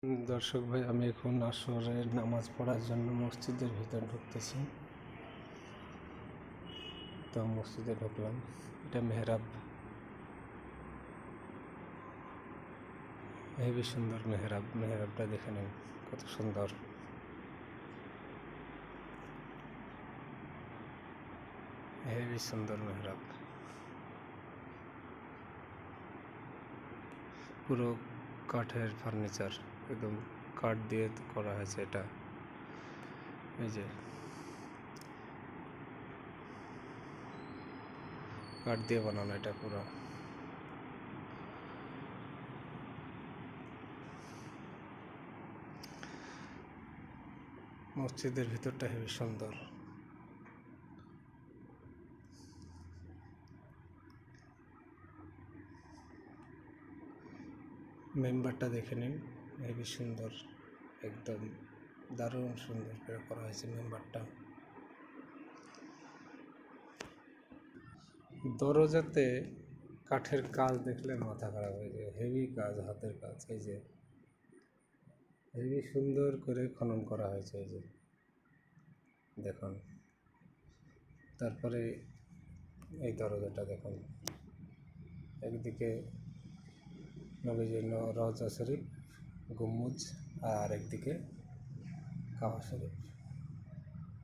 দর্শক ভাই, আমি এখন আসরের নামাজ পড়ার জন্য মসজিদের ভিতর ঢুকতেছি। তো মসজিদে ঢুকলাম। এটা মেহরাব, হেবি সুন্দর মেহরাব। মেহরাবটা দেখে নিন কত সুন্দর। হেবি সুন্দর মেহরাব, পুরো কাঠের ফার্নিচার, একদম কাঠ দিয়ে করা হয়েছে এটা। এই যে কাঠ দিয়ে বানানো এটা পুরো। মসজিদের ভিতরটা হেবি সুন্দর। মেম্বারটা দেখে নিন, হেবি সুন্দর, একদম দারুণ সুন্দর করে করা হয়েছে মেম্বারটা। দরজাতে কাঠের কাজ দেখলে মাথা খারাপ হয়ে যায়, হেভি কাজ, হাতের কাজ। এই যে হেভি সুন্দর করে খনন করা হয়েছে, এই যে দেখুন। তারপরে এই দরজাটা দেখুন, একদিকে নবীজির রওজা শরীফ, গম্বুজ, আর একদিকে কাবা শরীফ,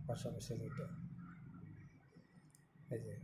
পাশাপাশি দুইটা। এই যে